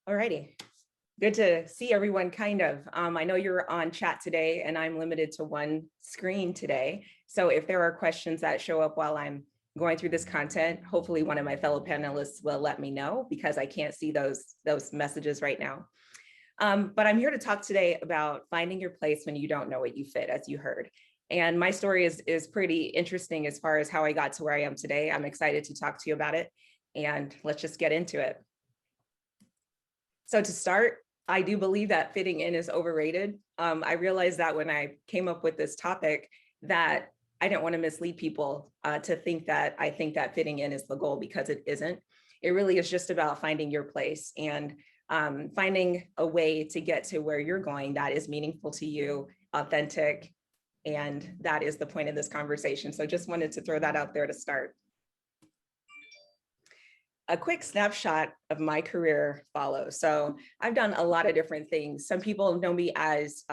Alrighty, good to see everyone kind of. I know you're on chat today and I'm limited to one screen today. So if there are questions that show up while I'm going through this content, hopefully one of my fellow panelists will let me know because I can't see those messages right now. But I'm here to talk today about finding your place when you don't know what you fit, as you heard. And my story is pretty interesting as far as how I got to where I am today. I'm excited to talk to you about it, and let's just get into it. So to start, I do believe that fitting in is overrated. I realized that when I came up with this topic that I didn't want to mislead people to think that I think that fitting in is the goal, because it isn't. It really is just about finding your place and finding a way to get to where you're going that is meaningful to you, authentic, and that is the point of this conversation. So just wanted to throw that out there to start. A quick snapshot of my career follows. So I've done a lot of different things. Some people know me as,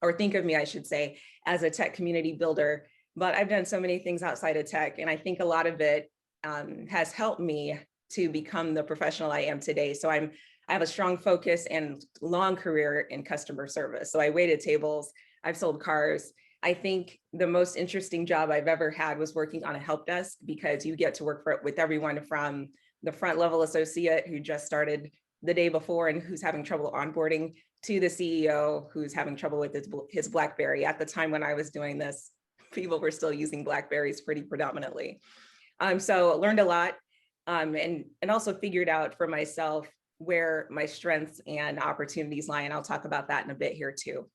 or think of me, I should say, as a tech community builder, but I've done so many things outside of tech. And I think a lot of it has helped me to become the professional I am today. So I have a strong focus and long career in customer service. So I waited tables, I've sold cars. I think the most interesting job I've ever had was working on a help desk, because you get to work with everyone from the front level associate who just started the day before and who's having trouble onboarding, to the CEO who's having trouble with his BlackBerry. At the time when I was doing this, people were still using BlackBerries pretty predominantly. So learned a lot and also figured out for myself where my strengths and opportunities lie. And I'll talk about that in a bit here too.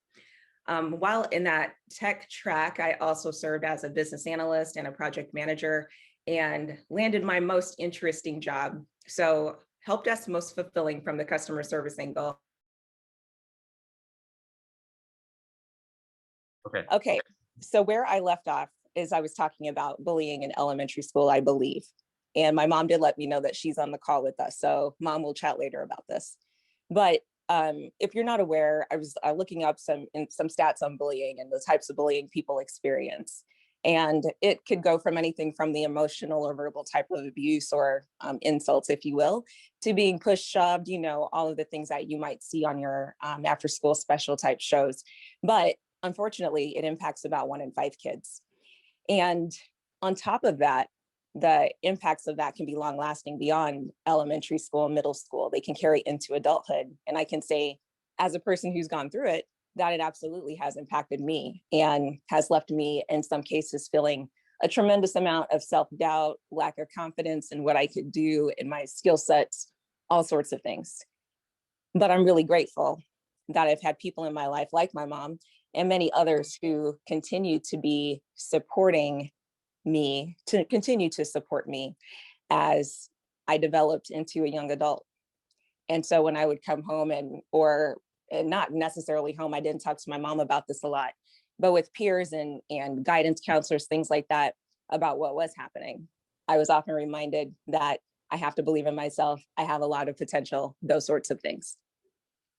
While in that tech track, I also served as a business analyst and a project manager and landed my most interesting job. So help desk most fulfilling from the customer service angle. Okay, so where I left off is I was talking about bullying in elementary school, I believe. And my mom did let me know that she's on the call with us. So mom, will chat later about this. But if you're not aware, I was looking up some stats on bullying and the types of bullying people experience. And it could go from anything from the emotional or verbal type of abuse or insults, if you will, to being pushed, shoved, all of the things that you might see on your after school special type shows. But unfortunately, it impacts about 1 in 5 kids. And on top of that, the impacts of that can be long lasting beyond elementary school, middle school. They can carry into adulthood. And I can say, as a person who's gone through it, that it absolutely has impacted me and has left me in some cases feeling a tremendous amount of self-doubt, lack of confidence in what I could do in my skill sets, all sorts of things. But I'm really grateful that I've had people in my life like my mom and many others who continue to be supporting me, to continue to support me as I developed into a young adult. And so when I would come home and not necessarily home, I didn't talk to my mom about this a lot, but with peers and guidance counselors, things like that, about what was happening, I was often reminded that I have to believe in myself. I have a lot of potential, those sorts of things.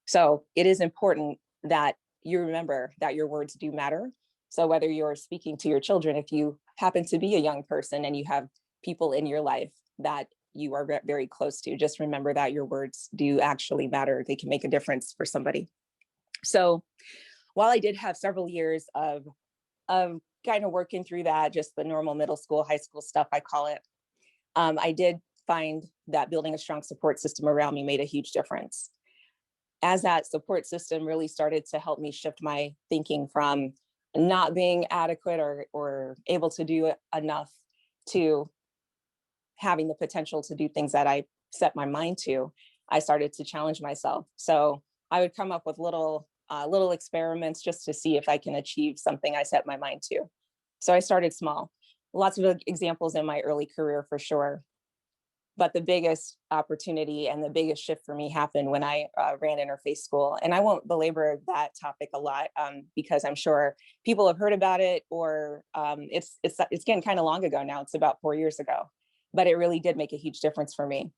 So it is important that you remember that your words do matter. So whether you're speaking to your children, if you happen to be a young person and you have people in your life that you are very close to, just remember that your words do actually matter. They can make a difference for somebody. So while I did have several years of kind of working through that, just the normal middle school, high school stuff, I call it, I did find that building a strong support system around me made a huge difference. As that support system really started to help me shift my thinking from not being adequate or able to do enough to having the potential to do things that I set my mind to, I started to challenge myself. So I would come up with little experiments just to see if I can achieve something I set my mind to. So I started small. Lots of examples in my early career for sure. But the biggest opportunity and the biggest shift for me happened when I ran interface school. And I won't belabor that topic a lot because I'm sure people have heard about it, or it's getting kind of long ago now. It's about 4 years ago, but it really did make a huge difference for me.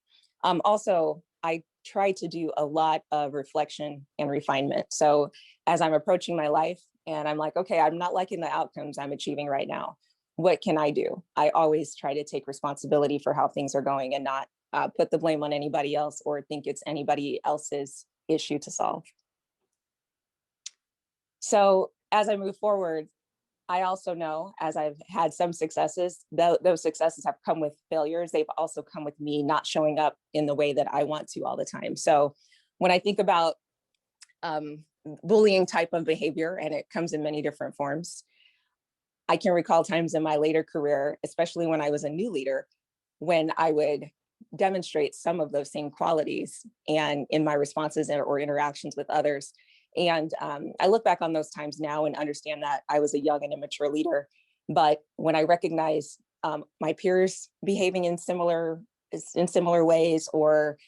Also, I try to do a lot of reflection and refinement. So as I'm approaching my life and I'm like, okay, I'm not liking the outcomes I'm achieving right now. What can I do? I always try to take responsibility for how things are going and not put the blame on anybody else or think it's anybody else's issue to solve. So as I move forward, I also know, as I've had some successes, those successes have come with failures. They've also come with me not showing up in the way that I want to all the time. So when I think about bullying type of behavior, and it comes in many different forms, I can recall times in my later career, especially when I was a new leader, when I would demonstrate some of those same qualities and in my responses or interactions with others. And I look back on those times now and understand that I was a young and immature leader. But when I recognize my peers behaving in similar ways, or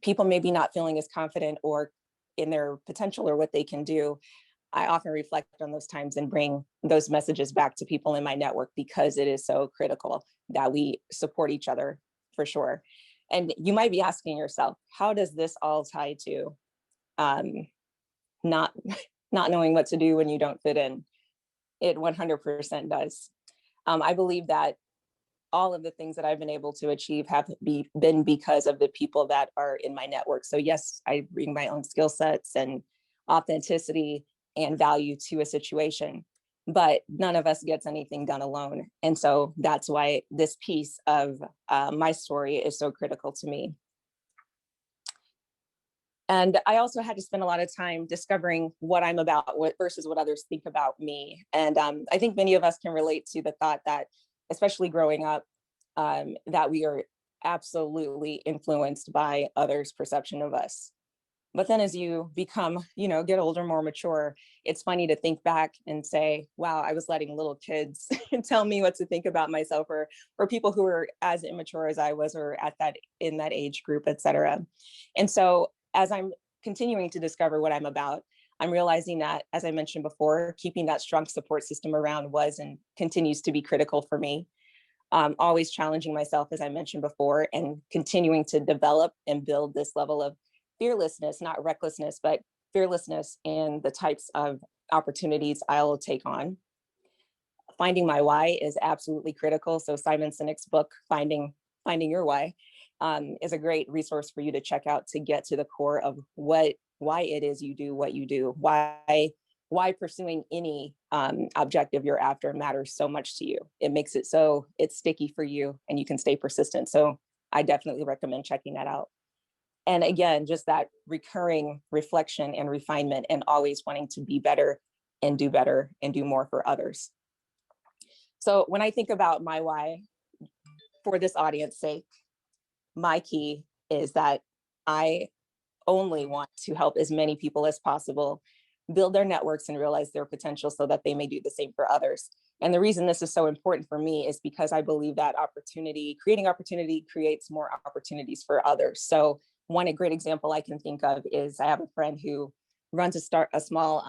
people maybe not feeling as confident or in their potential or what they can do, I often reflect on those times and bring those messages back to people in my network, because it is so critical that we support each other, for sure. And you might be asking yourself, how does this all tie to not knowing what to do when you don't fit in? It 100% does. I believe that all of the things that I've been able to achieve have been because of the people that are in my network. So yes, I bring my own skill sets and authenticity and value to a situation, but none of us gets anything done alone. And so that's why this piece of my story is so critical to me. And I also had to spend a lot of time discovering what I'm about versus what others think about me. And I think many of us can relate to the thought that, especially growing up, that we are absolutely influenced by others' perception of us. But then as you become, get older, more mature, it's funny to think back and say, wow, I was letting little kids tell me what to think about myself, or people who were as immature as I was, or in that age group, et cetera. And so as I'm continuing to discover what I'm about, I'm realizing that, as I mentioned before, keeping that strong support system around was and continues to be critical for me. Always challenging myself, as I mentioned before, and continuing to develop and build this level of fearlessness, not recklessness, but fearlessness in the types of opportunities I'll take on. Finding my why is absolutely critical. So Simon Sinek's book, Finding Your Why, is a great resource for you to check out to get to the core of why it is you do what you do, why pursuing any objective you're after matters so much to you. It makes it so it's sticky for you and you can stay persistent. So I definitely recommend checking that out. And again, just that recurring reflection and refinement, and always wanting to be better and do more for others. So when I think about my why, for this audience's sake, my key is that I only want to help as many people as possible build their networks and realize their potential so that they may do the same for others. And the reason this is so important for me is because I believe that creating opportunity creates more opportunities for others. So one great example I can think of is I have a friend who runs a small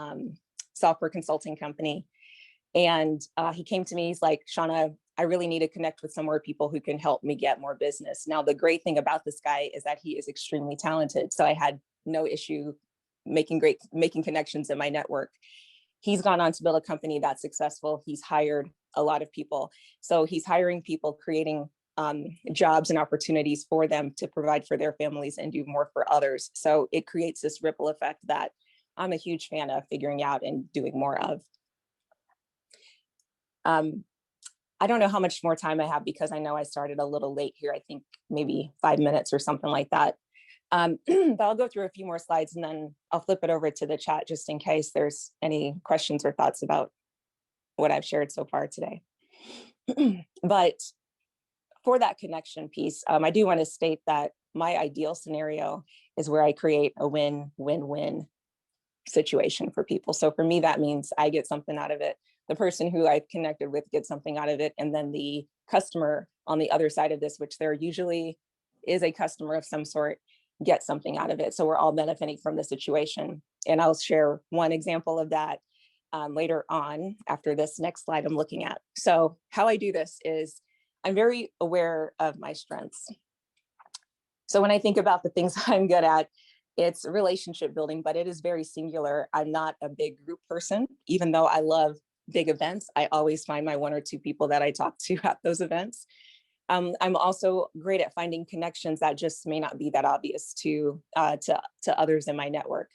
software consulting company. And he came to me, he's like, Shonna, I really need to connect with some more people who can help me get more business. Now, the great thing about this guy is that he is extremely talented. So I had no issue making connections in my network. He's gone on to build a company that's successful. He's hired a lot of people. So he's hiring people, creating jobs and opportunities for them to provide for their families and do more for others. So it creates this ripple effect that I'm a huge fan of figuring out and doing more of. I don't know how much more time I have, because I know I started a little late here. I think maybe 5 minutes or something like that. But I'll go through a few more slides and then I'll flip it over to the chat just in case there's any questions or thoughts about what I've shared so far today. But for that connection piece, I do want to state that my ideal scenario is where I create a win-win-win situation for people. So for me, that means I get something out of it. The person who I've connected with gets something out of it. And then the customer on the other side of this, which there usually is a customer of some sort, gets something out of it. So we're all benefiting from the situation. And I'll share one example of that later on after this next slide I'm looking at. So how I do this is I'm very aware of my strengths. So when I think about the things I'm good at, it's relationship building, but it is very singular. I'm not a big group person, even though I love big events. I always find my one or two people that I talk to at those events. I'm also great at finding connections that just may not be that obvious to others in my network.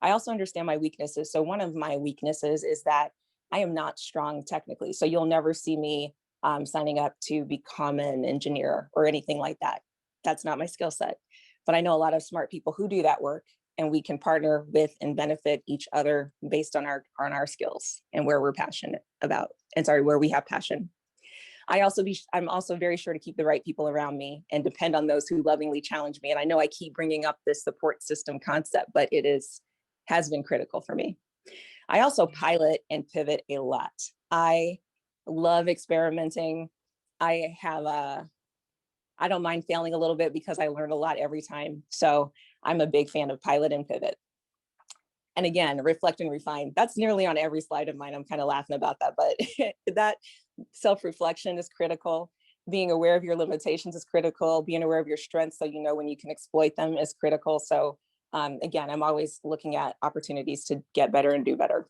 I also understand my weaknesses. So one of my weaknesses is that I am not strong technically. So you'll never see me signing up to become an engineer or anything like that. That's not my skill set. But I know a lot of smart people who do that work, and we can partner with and benefit each other based on our skills and where we're passionate about, and sorry, where we have passion. I'm also very sure to keep the right people around me and depend on those who lovingly challenge me. And I know I keep bringing up this support system concept, but has been critical for me. I also pilot and pivot a lot. I love experimenting. I don't mind failing a little bit because I learn a lot every time. So I'm a big fan of pilot and pivot. And again, reflect and refine. That's nearly on every slide of mine. I'm kind of laughing about that, but that self-reflection is critical. Being aware of your limitations is critical. Being aware of your strengths so you know when you can exploit them is critical. So again, I'm always looking at opportunities to get better and do better.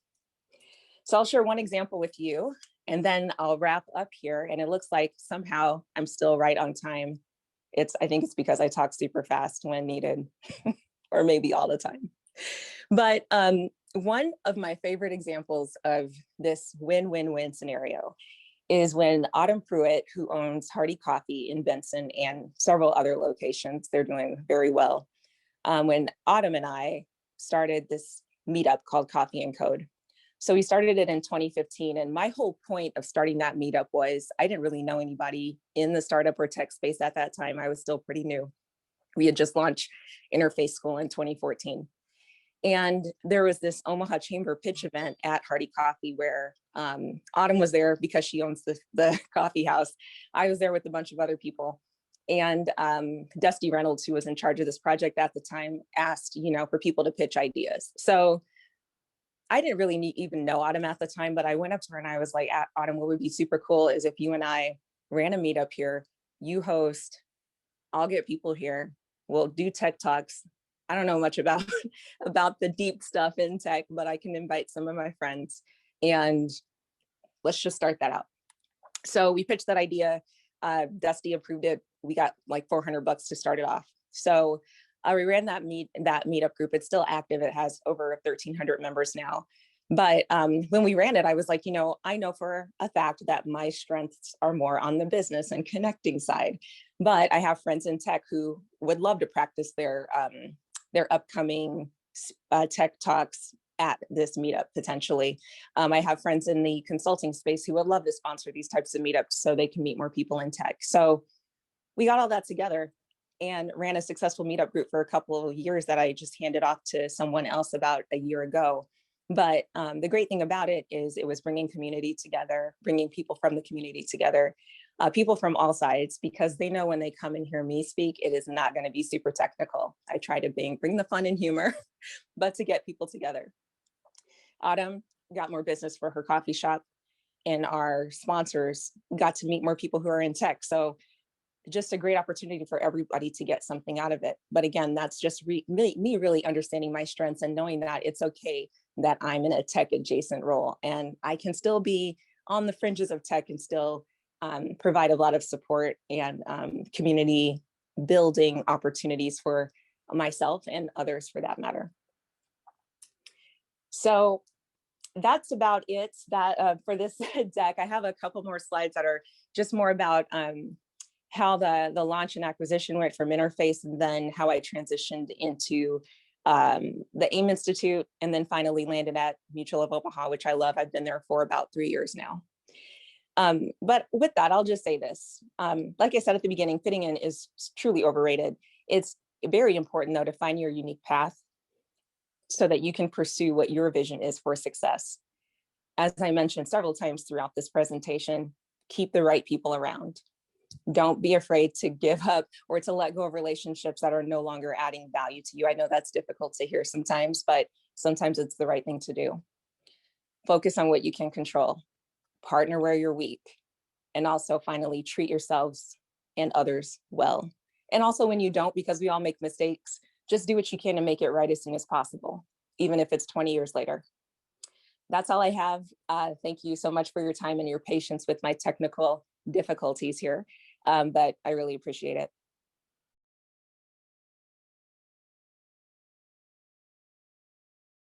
So I'll share one example with you, and then I'll wrap up here. And it looks like somehow I'm still right on time. I think it's because I talk super fast when needed, or maybe all the time. But one of my favorite examples of this win-win-win scenario is when Autumn Pruitt, who owns Hardy Coffee in Benson and several other locations, they're doing very well. When Autumn and I started this meetup called Coffee and Code. So we started it in 2015. And my whole point of starting that meetup was I didn't really know anybody in the startup or tech space at that time. I was still pretty new. We had just launched Interface School in 2014. And there was this Omaha Chamber pitch event at Hardy Coffee where Autumn was there because she owns the coffee house. I was there with a bunch of other people. And Dusty Reynolds, who was in charge of this project at the time, asked, for people to pitch ideas. So I didn't really even know Autumn at the time, but I went up to her and I was like, Autumn, what would be super cool is if you and I ran a meetup here, you host, I'll get people here, we'll do tech talks. I don't know much about the deep stuff in tech, but I can invite some of my friends and let's just start that out. So we pitched that idea. Dusty approved it. We got like $400 to start it off. So we ran that meetup group. It's still active. It has over 1,300 members now. But when we ran it, I was like, I know for a fact that my strengths are more on the business and connecting side. But I have friends in tech who would love to practice their upcoming tech talks at this meetup potentially. I have friends in the consulting space who would love to sponsor these types of meetups so they can meet more people in tech. So we got all that together and ran a successful meetup group for a couple of years that I just handed off to someone else about a year ago. But the great thing about it is it was bringing community together, bringing people from the community together, people from all sides, because they know when they come and hear me speak, it is not going to be super technical. I try to bring the fun and humor, but to get people together. Autumn got more business for her coffee shop, and our sponsors got to meet more people who are in tech. So just a great opportunity for everybody to get something out of it. But again, that's just me really understanding my strengths and knowing that it's okay that I'm in a tech adjacent role and I can still be on the fringes of tech and still provide a lot of support and community building opportunities for myself and others for that matter. So that's about it for this deck. I have a couple more slides that are just more about how the launch and acquisition went from Interface, and then how I transitioned into the AIM Institute, and then finally landed at Mutual of Omaha, which I love. I've been there for about 3 years now. But with that, I'll just say this. Like I said at the beginning, fitting in is truly overrated. It's very important, though, to find your unique path so that you can pursue what your vision is for success. As I mentioned several times throughout this presentation, keep the right people around. Don't be afraid to give up or to let go of relationships that are no longer adding value to you. I know that's difficult to hear sometimes, but sometimes it's the right thing to do. Focus on what you can control. Partner where you're weak. And also finally, treat yourselves and others well. And also when you don't, because we all make mistakes, just do what you can to make it right as soon as possible, even if it's 20 years later. That's all I have. Thank you so much for your time and your patience with my technical difficulties here. But I really appreciate it.